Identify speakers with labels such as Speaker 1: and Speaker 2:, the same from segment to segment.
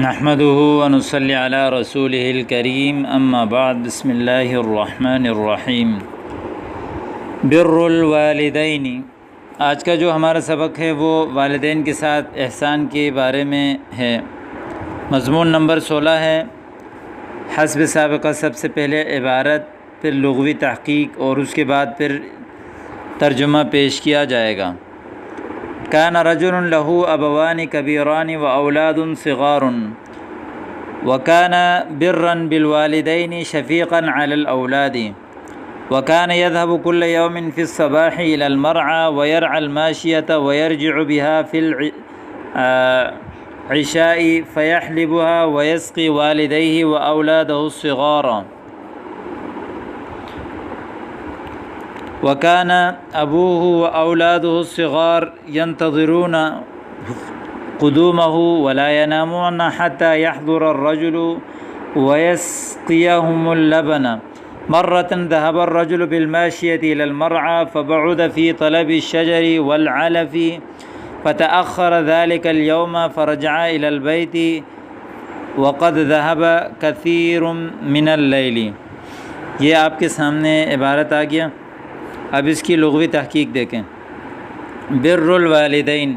Speaker 1: نحمده ونصلي على رسوله الكريم اما بعد بسم اللہ الرحمن الرحیم بر الوالدین۔ آج کا جو ہمارا سبق ہے وہ والدین کے ساتھ احسان کے بارے میں ہے۔ مضمون نمبر 16 ہے۔ حسب سابقہ سب سے پہلے عبارت، پھر لغوی تحقیق اور اس کے بعد پھر ترجمہ پیش کیا جائے گا۔ کان رجل له ابوان کبیران و اولاد صغار وکان برا بالوالدین شفیقا علی الاولاد وكان يذهب كل يوم في الصباح إلى المرعى ويرعى الماشية ويرجع بها في العشاء فيحلبها ويسقي والديه وأولاده الصغار وكان أبوه وأولاده الصغار ينتظرون قدومه ولا ينامون حتى يحضر الرجل ويسقيهم اللبن۔ مرة ذهب الرجل بالماشية إلى المرعى فبعد في طلب الشجر والعلف فتأخر ذلك اليوم فرجع إلى البيت وقد ذهب كثير من الليل۔ یہ آپ کے سامنے عبارت آ گیا۔ اب اس کی لغوی تحقیق دیکھیں۔ بر الوالدین،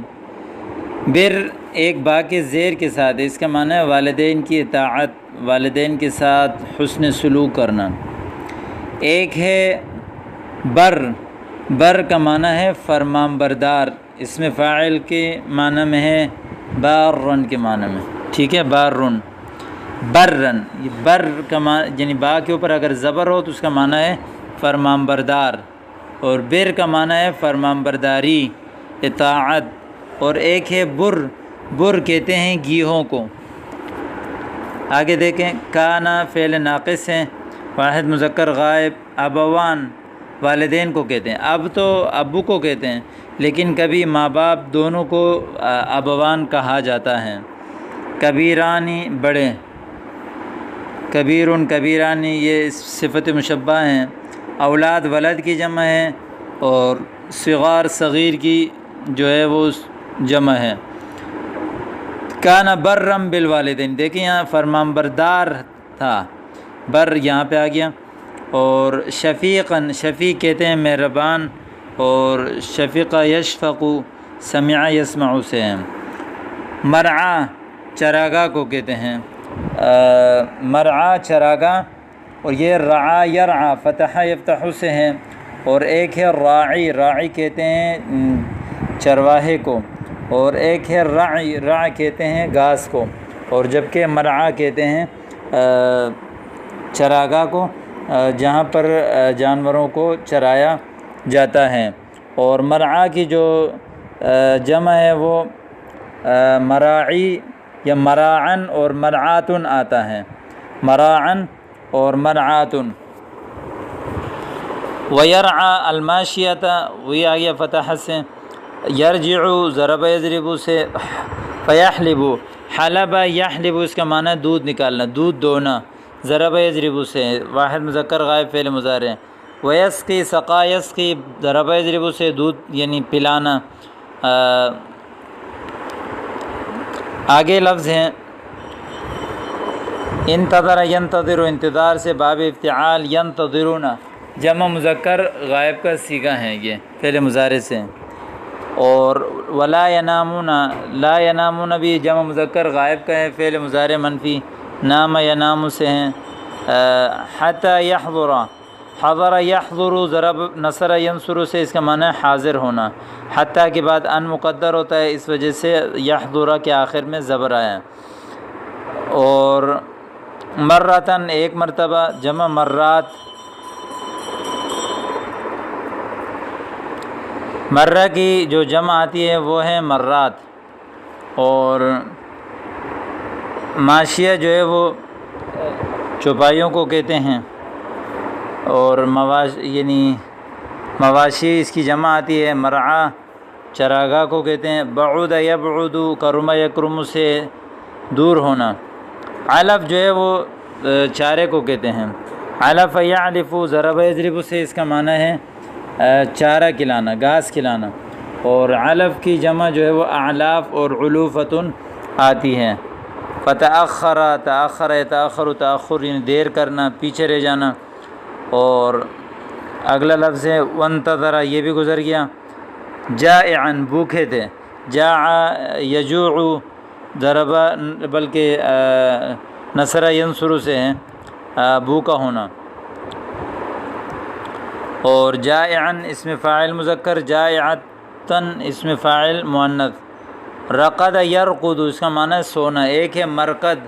Speaker 1: بر ایک با کے زیر کے ساتھ، اس کا معنی ہے والدین کی اطاعت، والدین کے ساتھ حسن سلوک کرنا۔ ایک ہے بر، بر کا معنی ہے فرمان بردار، اس میں فاعل کے معنی میں ہے بارن کے معنی میں، ٹھیک ہے، بارن برن۔ یہ بر کا معنی یعنی با کے اوپر اگر زبر ہو تو اس کا معنی ہے فرمان بردار، اور بر کا معنی ہے فرمان برداری، اطاعت۔ اور ایک ہے بر، بر کہتے ہیں گیہوں کو۔ آگے دیکھیں، کانا فعل ناقص ہے، واحد مذکر غائب، ابوان والدین کو کہتے ہیں، اب تو ابو کو کہتے ہیں، لیکن کبھی ماں باپ دونوں کو ابوان کہا جاتا ہے۔ کبیرانی بڑے، کبیرن کبیرانی یہ صفت مشبہ ہیں۔ اولاد ولد کی جمع ہے، اور صغار صغیر کی جو ہے وہ جمع ہے۔ کانا برم بالوالدین، دیکھیں یہاں فرمان بردار تھا، بر یہاں پہ آ گیا۔ اور شفیقاً، شفیق کہتے ہیں مہربان، اور شفیقہ یشفقو سمع یسمع سے ہیں۔ مرعا چراگاہ کو کہتے ہیں، مرعا چراگاہ، اور یہ رعا یرعا فتح یفتح سے ہیں۔ اور ایک ہے راعی، راعی کہتے ہیں چرواہے کو، اور ایک ہے رعی، رع کہتے ہیں گھاس کو، اور جبکہ مرعا کہتے ہیں چراگاہ کو جہاں پر جانوروں کو چرایا جاتا ہے۔ اور مرعا کی جو جمع ہے وہ مراعی یا مراعن اور مرعاتن آتا ہے، مراعن اور مرعاتن۔ ویرعا الماشیۃ، وہی آ گیا فتح سے۔ یرجعو ضرب یضرب سے، فیحلب، حلب یحلب اس کا معنی ہے دودھ نکالنا، دودھ دونا، ضرب یضرب سے واحد مذکر غائب فعل مضارع۔ ویسقی سقا یسقی، ضرب یضرب سے دودھ یعنی پلانا۔ آگے لفظ ہیں انتظر ینتظر، انتظار سے باب افتعال، ینتظرون جمع مذکر غائب کا صیغہ ہیں، یہ فعل مضارع سے۔ اور ولا ینامون، لا ینامون بھی جمع مذکر غائب کا ہے، فعل مضارع منفی، نام ینام سے ہیں۔ حتی یحضر، حضر یحضر ضرب نصر ینصر سے اس کا معنی ہے حاضر ہونا۔ حتی کے بعد ان مقدر ہوتا ہے، اس وجہ سے یحضر کے آخر میں زبر آیا۔ اور مرتن ایک مرتبہ، جمع مرات، مرہ کی جو جمع آتی ہے وہ ہے مرات۔ اور ماشیہ جو ہے وہ چوپائیوں کو کہتے ہیں، اور یعنی مواشی اس کی جمع آتی ہے۔ مرعا چراگاہ کو کہتے ہیں۔ بعود یبعد، کرم یکرم سے دور ہونا۔ علف جو ہے وہ چارے کو کہتے ہیں۔ علف یعلف ضرب یضرب سے اس کا معنی ہے چارہ کھلانا، گھاس کھلانا۔ اور علف کی جمع جو ہے وہ اعلاف اور علوفتن آتی ہے۔ فتأخر تأخر یتأخر تأخر یعنی دیر کرنا، پیچھے رہ جانا. اور اگلا لفظ ہے وانتظر، یہ بھی گزر گیا. جائعا بھوکے تھے، جاع یجوع ضربہ بلکہ نصر ینصر سے ہیں بھوکا ہونا. اور جائعا اسم فاعل مذکر، جائعتن اسم فاعل مؤنث. رقد یرقد اس کا معنی ہے سونا. ایک ہے مرقد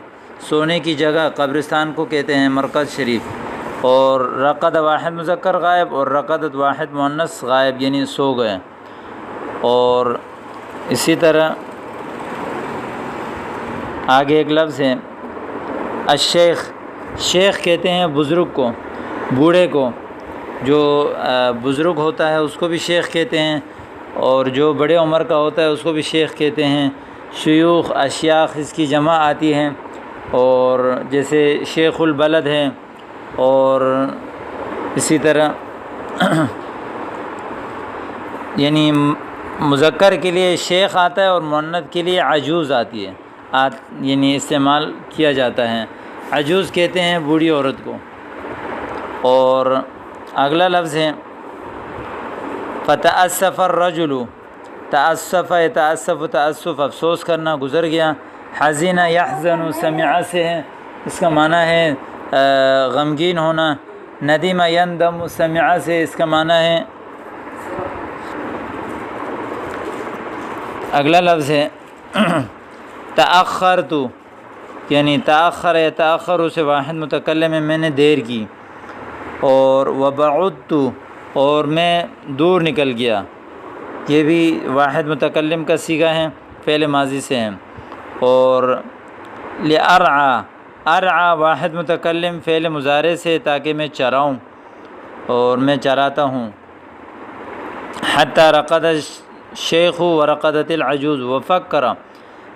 Speaker 1: سونے کی جگہ، قبرستان کو کہتے ہیں مرقد شریف. اور رقد واحد مذکر غائب اور رقدت واحد مؤنث غائب یعنی سو گئے. اور اسی طرح آگے ایک لفظ ہے الشیخ. شیخ کہتے ہیں بزرگ کو، بوڑھے کو. جو بزرگ ہوتا ہے اس کو بھی شیخ کہتے ہیں، اور جو بڑے عمر کا ہوتا ہے اس کو بھی شیخ کہتے ہیں. شیوخ اشیاخ اس کی جمع آتی ہیں، اور جیسے شیخ البلد ہے. اور اسی طرح یعنی مذکر کے لیے شیخ آتا ہے اور مؤنث کے لیے عجوز آتی ہے، یعنی استعمال کیا جاتا ہے. عجوز کہتے ہیں بوڑھی عورت کو. اور اگلا لفظ ہے فتأسف الرجل. تأسف یتأسف تأسف افسوس کرنا، گزر گیا. حزن یحزن سمع سے ہے، اس کا معنی ہے غمگین ہونا. ندم یندم سمع سے اس کا معنی ہے. اگلا لفظ ہے تأخرت یعنی تأخر یتأخر سے واحد متکلم ہے میں نے دیر کی. اور وبعدت اور میں دور نکل گیا، یہ بھی واحد متکلم کا صیغہ ہے، فعل ماضی سے ہیں. اور لأرعى ارعى واحد متکلم فعل مضارع سے تاکہ میں چراؤں اور میں چراتا ہوں. حتی رقد الشیخ ورقدت العجوز. وفکر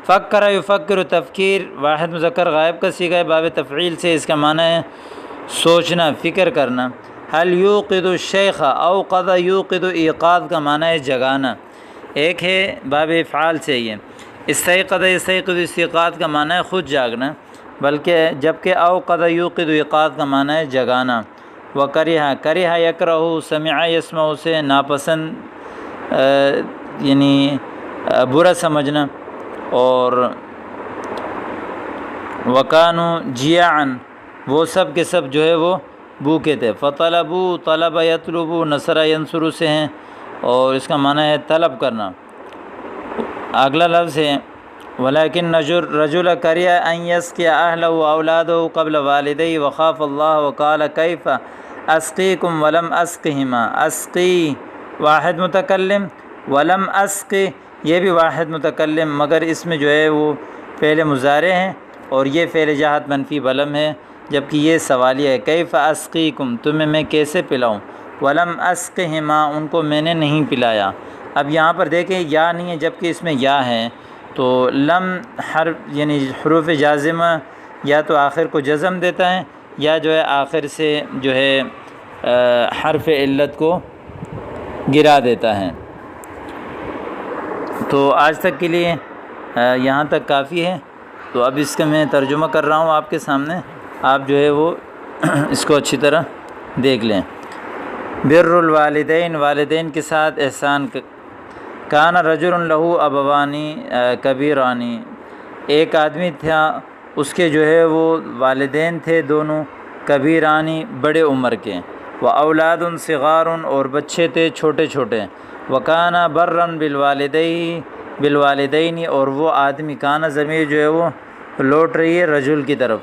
Speaker 1: فکر یفکر تفکیر واحد مذکر غائب کا صیغہ ہے باب تفعیل سے، اس کا معنی ہے سوچنا، فکر کرنا. حل یوقد الشیخ اوقد یوقد ایقاظ کا معنی ہے جگانا. ایک ہے باب افعال سے یہ. استیقظ یستیقظ استیقاظ کا معنی ہے خود جاگنا، بلکہ جبکہ اوقد یوقد ایقاظ کا معنی ہے جگانا. وکرہ کرہ یکرہ سمع یسمع سے ناپسند یعنی برا سمجھنا. اور وکانوا جیاعا وہ سب کے سب جو ہے وہ بھوکے تھے. فطلبوا طلب یطلب نصر ینصر سے ہیں، اور اس کا معنی ہے طلب کرنا. اگلا لفظ ہے ولیکن رجل کرہ ان یسقی اہلہ واولادہ قبل والدیہ وخاف اللہ وقال کیف اسقیکم ولم اسقہما. اسقی واحد متکلم، ولم اسقی یہ بھی واحد متکلم، مگر اس میں جو ہے وہ فعل مضارع ہیں اور یہ فعل جہت منفی بلم ہے، جبکہ یہ سوالیہ ہے. کیف اسقیکم تمہیں میں کیسے پلاؤں، ولم اسقہما ان کو میں نے نہیں پلایا. اب یہاں پر دیکھیں یا نہیں ہے جبکہ اس میں یا ہے، تو لم حرف یعنی حروف جازمہ یا تو آخر کو جزم دیتا ہے یا جو ہے آخر سے جو ہے حرف علت کو گرا دیتا ہے. تو آج تک کے لیے یہاں تک کافی ہے. تو اب اس کا میں ترجمہ کر رہا ہوں آپ کے سامنے، آپ جو ہے وہ اس کو اچھی طرح دیکھ لیں. بر الوالدین والدین کے ساتھ احسان. کان رجل لہو ابوانی کبیرانی ایک آدمی تھا اس کے جو ہے وہ والدین تھے دونوں کبیرانی بڑے عمر کے. و اولاد صغار اور بچے تھے چھوٹے چھوٹے. وکانا برًا بالوالدین اور وہ آدمی کانا ضمیر جو ہے وہ لوٹ رہی ہے رجل کی طرف.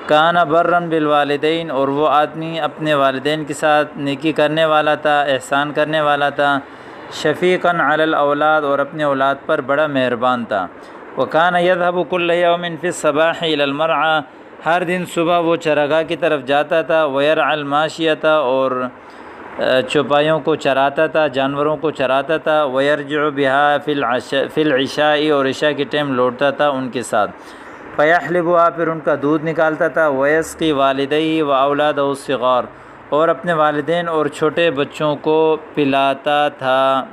Speaker 1: کانا برًا بالوالدین اور وہ آدمی اپنے والدین کے ساتھ نیکی کرنے والا تھا، احسان کرنے والا تھا. شفیقاً علی الاولاد اور اپنے اولاد پر بڑا مہربان تھا. وکانا یذهب کل یوم فی الصباح الی المرعی ہر دن صبح وہ چراگاہ کی طرف جاتا تھا. ویرعی الماشیۃ اور چوپایوں کو چراتا تھا، جانوروں کو چراتا تھا. ویرجع بها فی العشاء اور عشاء کے ٹائم لوٹتا تھا ان کے ساتھ. فیحلبها پھر ان کا دودھ نکالتا تھا. ویسقی والدیہ و اولادہ الصغار اور اپنے والدین اور چھوٹے بچوں کو پلاتا تھا.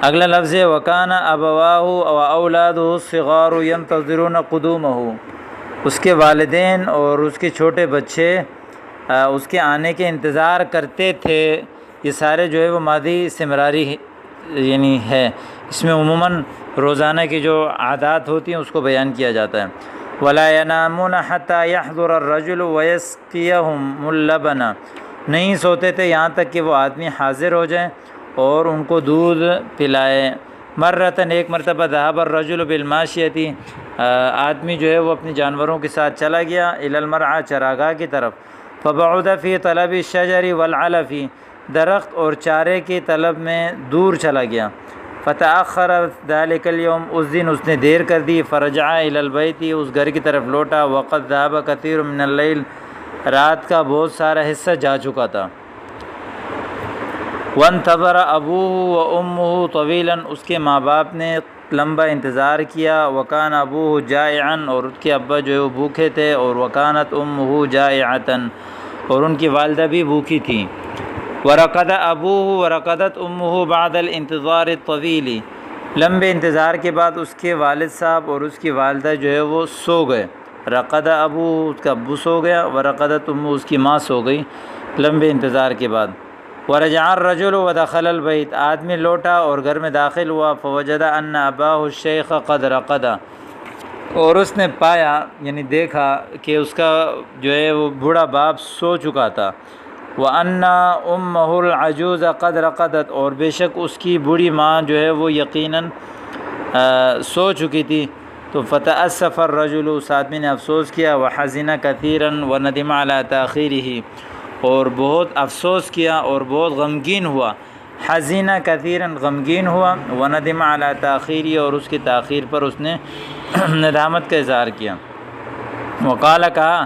Speaker 1: اگلا لفظ ہے وکان ابواہ و اولادہ الصغار ینتظرون قدومہ، اس کے والدین اور اس کے چھوٹے بچے اس کے آنے کے انتظار کرتے تھے۔ یہ سارے جو ہے وہ ماضی استمراری یعنی ہے، اس میں عموماً روزانہ کی جو عادات ہوتی ہیں اس کو بیان کیا جاتا ہے۔ ولا ینامون حتی یحضر الرجل ویسقیہم اللبن، نہیں سوتے تھے یہاں تک کہ وہ آدمی حاضر ہو جائیں اور ان کو دودھ پلائے۔ مرتن، ایک مرتبہ ذهب الرجل بالماشیۃ، آدمی جو ہے وہ اپنے جانوروں کے ساتھ چلا گیا الی المرعى، چراگاہ کی طرف، فبعد فی طلب الشجر والعلف، درخت اور چارے کی طلب میں دور چلا گیا۔ فتأخر ذلك اليوم، اس دن اس نے دیر کر دی۔ فرجع الی البیت، اس گھر کی طرف لوٹا۔ وقد ذهب كثير من اللیل، رات کا بہت سارا حصہ جا چکا تھا۔ وانتظر ابوہ و امہ طویلا، اس کے ماں باپ نے لمبا انتظار کیا۔ وکان ابوہ جائعا، اور اس کے ابا جو ہے وہ بھوکے تھے۔ اور وکانت امہ جائعتا، اور ان کی والدہ بھی بھوکی تھیں۔ ورقد ابوہ ورقدت امہ بعد الانتظار الطویل، لمبے انتظار کے بعد اس کے والد صاحب اور اس کی والدہ جو ہے وہ سو گئے۔ رقد ابوہ، اس کا ابو سو گیا، ورقدت امہ، اس کی ماں سو گئی لمبے انتظار کے بعد۔ ورجع الرجل ودخل البیت، آدمی لوٹا اور گھر میں داخل ہوا۔ فوجد ان اباہ الشیخ قد رقد، اور اس نے پایا یعنی دیکھا کہ اس کا جو ہے وہ بوڑھا باپ سو چکا تھا۔ وان امہ العجوز قد رقدت، اور بے شک اس کی بوڑھی ماں جو ہے وہ یقیناً سو چکی تھی۔ تو فتأسف الرجل، اس آدمی نے افسوس کیا۔ وحزن کثیرا وندم علی تاخیرہ، اور بہت افسوس کیا اور بہت غمگین ہوا۔ حزین کثیراً، غمگین ہوا۔ وندم علی تاخیرہ، اور اس کی تاخیر پر اس نے ندامت کا اظہار کیا۔ وقال، کہا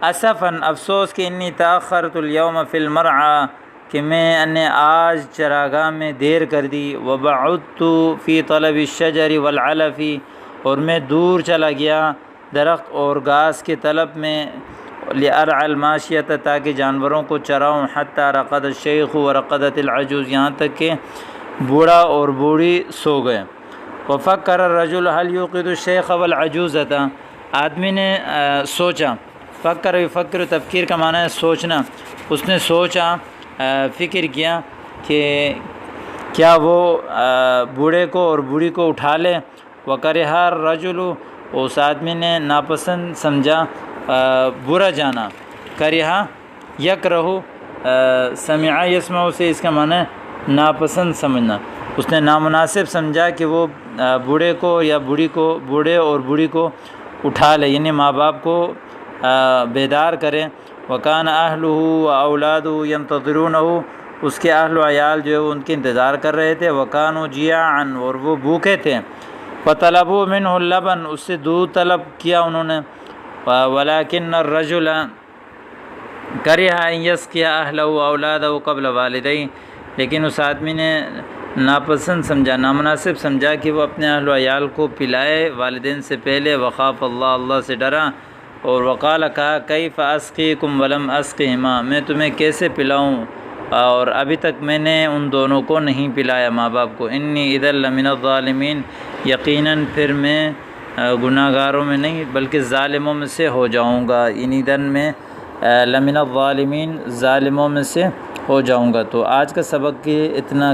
Speaker 1: اسفاً، افسوس کہ انی تأخرت اليوم فی المرعى، کہ میں نے آج چراگاہ میں دیر کر دی۔ وبعدت فی طلب الشجر والعلف، اور میں دور چلا گیا درخت اور گھاس کے طلب میں۔ لأرعى الماشیۃ، تاکہ جانوروں کو چراؤں۔ حتی رقد الشیخ ورقدت العجوز، یہاں تک کہ بوڑھا اور بوڑھی سو گئے۔ وفکر الرجل هل یوقظ الشیخ والعجوزۃ، آدمی نے سوچا، فکر یفکر، تفکیر کا معنی ہے سوچنا، اس نے سوچا، فکر کیا کہ کیا وہ بوڑھے کو اور بوڑھی کو اٹھا لے۔ وکرہ الرجل، اس آدمی نے ناپسند سمجھا، برا جانا۔ کرہ یکرہ، سمع یسمع سے اس کا معنی ہے ناپسند سمجھنا، اس نے نامناسب سمجھا کہ وہ بوڑھے کو یا بوڑھی کو، بوڑھے اور بوڑھی کو اٹھا لے، یعنی ماں باپ کو بیدار کرے۔ وکان اہلہ و اولادہ ینتظرونہ، اس کے اہل و عیال جو ہے وہ ان کے انتظار کر رہے تھے۔ وکانوا جیاعا، اور وہ بھوکے تھے۔ فطلبوا منہ اللبن، اس سے دودھ طلب کیا انہوں نے۔ ولکن الرجل کرہ ان یسقی اہلہ و اولادہ قبل والدیہ، لیکن اس آدمی نے ناپسند سمجھا، نامناسب سمجھا کہ وہ اپنے اہل و عیال کو پلائے والدین سے پہلے۔ وخاف اللہ، اللہ سے ڈرا۔ اور وقال، کہا کیف اسقیکم ولم اسقہما، میں تمہیں کیسے پلاؤں اور ابھی تک میں نے ان دونوں کو نہیں پلایا، ماں باپ کو۔ انی اذا لمن الظالمین، یقیناً پھر میں گناہ گاروں میں نہیں بلکہ ظالموں میں سے ہو جاؤں گا، یعنی دن میں لمن الظالمین، ظالموں میں سے ہو جاؤں گا۔ تو آج کا سبق اتنا